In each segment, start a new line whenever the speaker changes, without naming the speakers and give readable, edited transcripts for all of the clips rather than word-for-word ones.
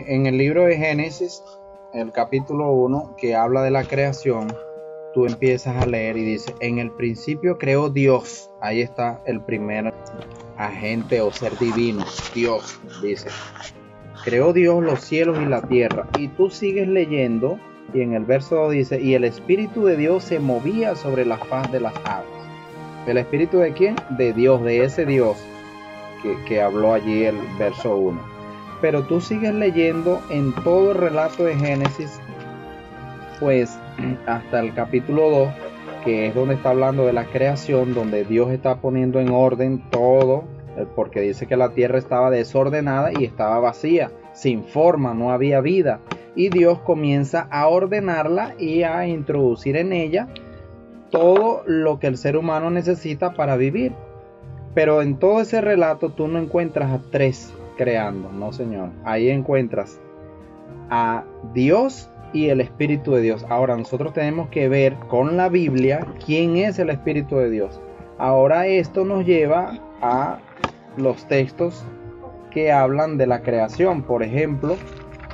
En el libro de Génesis, el capítulo 1, que habla de la creación, tú empiezas a leer y dice, en el principio creó Dios. Ahí está el primer agente o ser divino, Dios, dice. Creó Dios los cielos y la tierra. Y tú sigues leyendo y en el verso 2 dice, y el Espíritu de Dios se movía sobre la faz de las aguas. ¿El Espíritu de quién? De Dios, de ese Dios que habló allí el verso 1. Pero tú sigues leyendo en todo el relato de Génesis, pues hasta el capítulo 2, que es donde está hablando de la creación, donde Dios está poniendo en orden todo, porque dice que la tierra estaba desordenada y estaba vacía, sin forma, no había vida. Y Dios comienza a ordenarla y a introducir en ella todo lo que el ser humano necesita para vivir. Pero en todo ese relato tú no encuentras a tres creando, no señor. Ahí encuentras a Dios y el Espíritu de Dios. Ahora nosotros tenemos que ver con la Biblia quién es el Espíritu de Dios. Ahora esto nos lleva a los textos que hablan de la creación. Por ejemplo,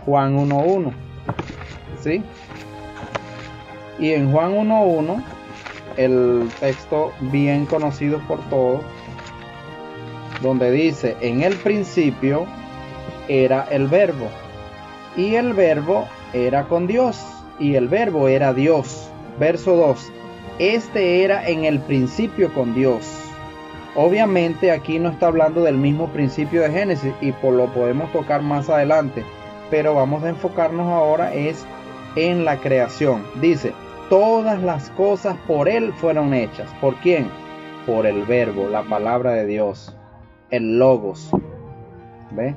Juan 1.1, ¿sí? Y en Juan 1.1, el texto bien conocido por todos, donde dice, en el principio era el verbo, y el verbo era con Dios, y el verbo era Dios. Verso 2, este era en el principio con Dios. Obviamente aquí no está hablando del mismo principio de Génesis, y lo podemos tocar más adelante, pero vamos a enfocarnos ahora es en la creación. Dice, todas las cosas por Él fueron hechas. ¿Por quién? Por el verbo, la palabra de Dios, el logos. ¿Ve?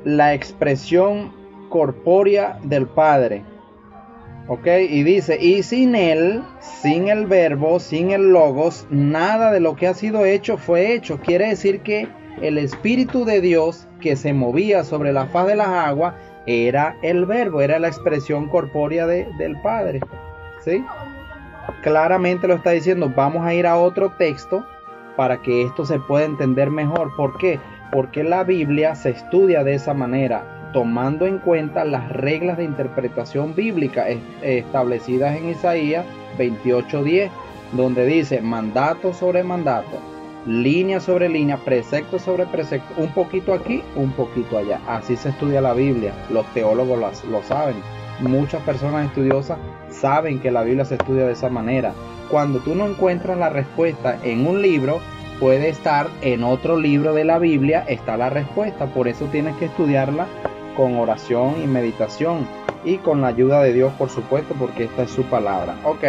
La expresión corpórea del Padre. ¿Ok? Y dice, y sin Él, sin el verbo, sin el logos, nada de lo que ha sido hecho fue hecho. Quiere decir que el Espíritu de Dios que se movía sobre la faz de las aguas era el verbo, era la expresión corpórea del Padre. ¿Sí? Claramente lo está diciendo. Vamos a ir a otro texto para que esto se pueda entender mejor. ¿Por qué? Porque la Biblia se estudia de esa manera, tomando en cuenta las reglas de interpretación bíblica establecidas en Isaías 28:10, donde dice mandato sobre mandato, línea sobre línea, precepto sobre precepto, un poquito aquí, un poquito allá. Así se estudia la Biblia. Los teólogos lo saben. Muchas personas estudiosas saben que la Biblia se estudia de esa manera. Cuando tú no encuentras la respuesta en un libro, puede estar en otro libro de la Biblia, está la respuesta. Por eso tienes que estudiarla con oración y meditación y con la ayuda de Dios, por supuesto, porque esta es su palabra. Ok,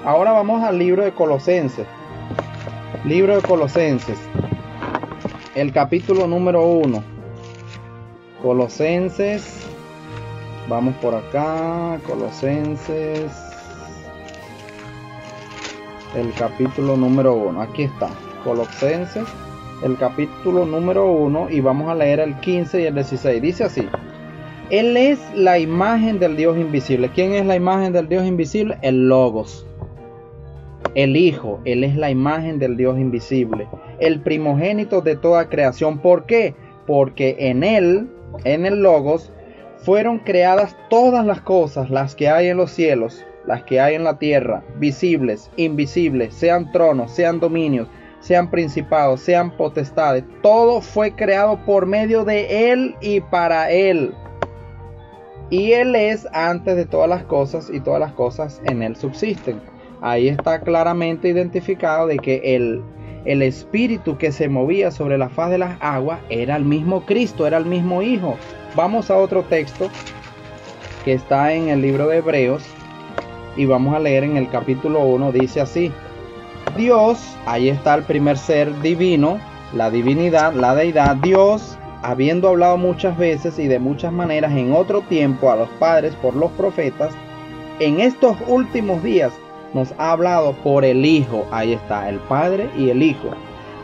ahora vamos al libro de Colosenses. Libro de Colosenses, el capítulo número 1. Colosenses, vamos por acá, Colosenses, el capítulo número 1, aquí está, Colosenses, el capítulo número 1, y vamos a leer el 15 y el 16, dice así, Él es la imagen del Dios invisible. ¿Quién es la imagen del Dios invisible? El Logos, el Hijo. Él es la imagen del Dios invisible, el primogénito de toda creación. ¿Por qué? Porque en Él, en el Logos, fueron creadas todas las cosas, las que hay en los cielos, las que hay en la tierra, visibles, invisibles, sean tronos, sean dominios, sean principados, sean potestades. Todo fue creado por medio de Él y para Él. Y Él es antes de todas las cosas, y todas las cosas en Él subsisten. Ahí está claramente identificado de que el Espíritu que se movía sobre la faz de las aguas era el mismo Cristo, era el mismo Hijo. Vamos a otro texto que está en el libro de Hebreos y vamos a leer en el capítulo 1, dice así, Dios, ahí está el primer ser divino, la divinidad, la deidad, Dios, habiendo hablado muchas veces y de muchas maneras en otro tiempo a los padres por los profetas, en estos últimos días nos ha hablado por el Hijo, ahí está, el Padre y el Hijo,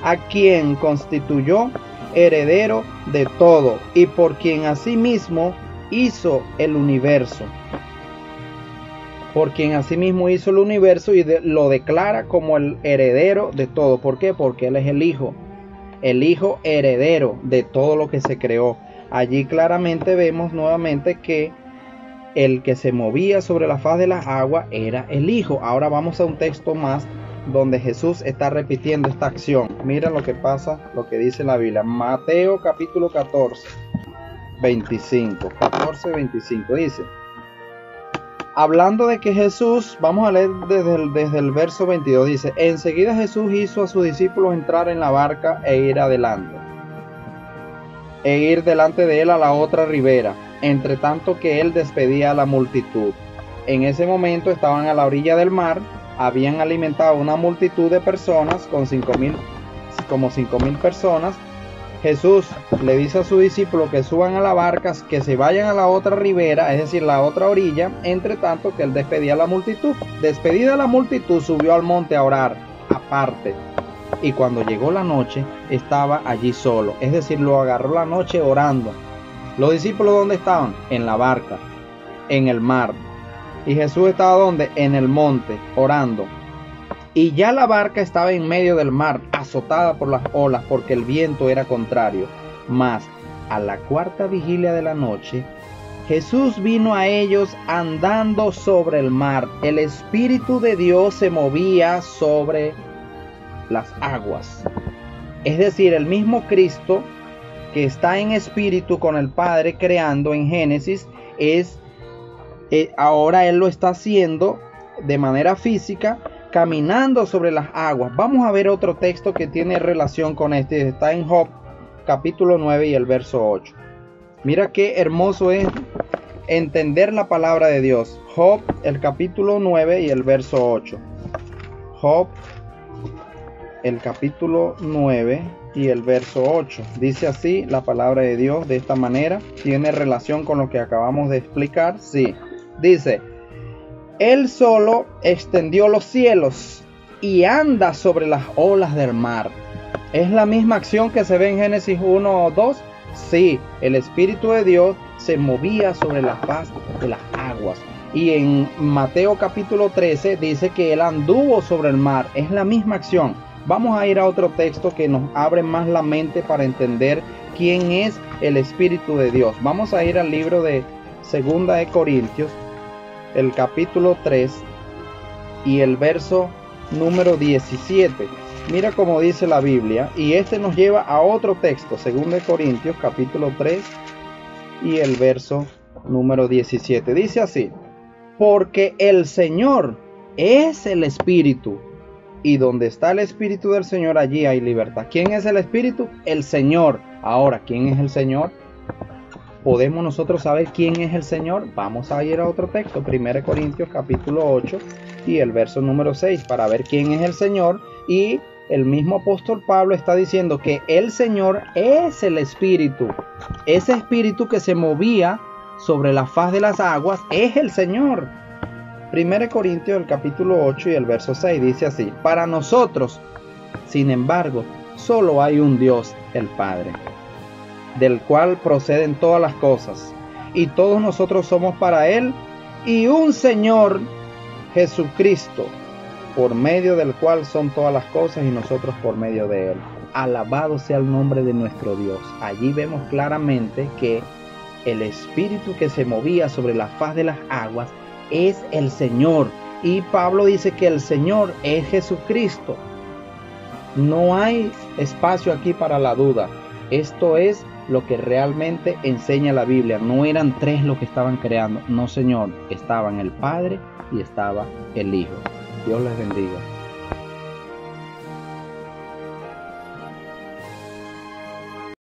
a quien constituyó heredero de todo y por quien asimismo hizo el universo. Por quien asimismo hizo el universo y lo declara como el heredero de todo. ¿Por qué? Porque Él es el Hijo heredero de todo lo que se creó. allí claramente vemos nuevamente que el que se movía sobre la faz de las aguas era el Hijo. Ahora vamos a un texto más donde Jesús está repitiendo esta acción. Mira lo que pasa, lo que dice la Biblia. Mateo capítulo 14, 25. 14, 25 dice: hablando de que Jesús, vamos a leer desde el verso 22, dice: enseguida Jesús hizo a sus discípulos entrar en la barca e ir delante de él a la otra ribera, entre tanto que él despedía a la multitud. En ese momento estaban a la orilla del mar, habían alimentado una multitud de personas, como 5,000 personas. Jesús le dice a sus discípulos que suban a la barca, que se vayan a la otra ribera, es decir, la otra orilla, entre tanto que él despedía a la multitud. Despedida la multitud, subió al monte a orar, aparte. Y cuando llegó la noche, estaba allí solo, es decir, lo agarró la noche orando. Los discípulos, ¿dónde estaban? En la barca, en el mar. Y Jesús estaba ¿dónde? En el monte, orando. Y ya la barca estaba en medio del mar, azotada por las olas, porque el viento era contrario. Mas a la cuarta vigilia de la noche, Jesús vino a ellos andando sobre el mar. El Espíritu de Dios se movía sobre las aguas. Es decir, el mismo Cristo que está en espíritu con el Padre creando en Génesis, ahora Él lo está haciendo de manera física, caminando sobre las aguas. Vamos a ver otro texto que tiene relación con este. Está en Job capítulo 9 y el verso 8. Mira qué hermoso es entender la palabra de Dios. Job, el capítulo 9 y el verso 8. Job, el capítulo 9 y el verso 8. Dice así la palabra de Dios de esta manera. ¿Tiene relación con lo que acabamos de explicar? Sí. Dice: Él solo extendió los cielos y anda sobre las olas del mar. ¿Es la misma acción que se ve en Génesis 1 o 2? Sí, el Espíritu de Dios se movía sobre la faz de las aguas. Y en Mateo capítulo 13 dice que Él anduvo sobre el mar. Es la misma acción. Vamos a ir a otro texto que nos abre más la mente para entender quién es el Espíritu de Dios. Vamos a ir al libro de 2 de Corintios, el capítulo 3 y el verso número 17. Mira cómo dice la Biblia, y este nos lleva a otro texto, 2 de Corintios capítulo 3 y el verso número 17. Dice así: porque el Señor es el Espíritu, y donde está el Espíritu del Señor, allí hay libertad. ¿Quién es el Espíritu? El Señor. Ahora, ¿quién es el Señor? ¿Podemos nosotros saber quién es el Señor? Vamos a ir a otro texto, 1 Corintios capítulo 8 y el verso número 6, para ver quién es el Señor. Y el mismo apóstol Pablo está diciendo que el Señor es el Espíritu. Ese Espíritu que se movía sobre la faz de las aguas es el Señor. 1 Corintios el capítulo 8 y el verso 6 dice así: para nosotros, sin embargo, solo hay un Dios, el Padre, del cual proceden todas las cosas, y todos nosotros somos para Él, y un Señor, Jesucristo, por medio del cual son todas las cosas y nosotros por medio de Él. Alabado sea el nombre de nuestro Dios. Allí vemos claramente que el Espíritu que se movía sobre la faz de las aguas es el Señor. Y Pablo dice que el Señor es Jesucristo. No hay espacio aquí para la duda. Esto es lo que realmente enseña la Biblia. No eran tres los que estaban creando. No, Señor. Estaban el Padre y estaba el Hijo. Dios les bendiga.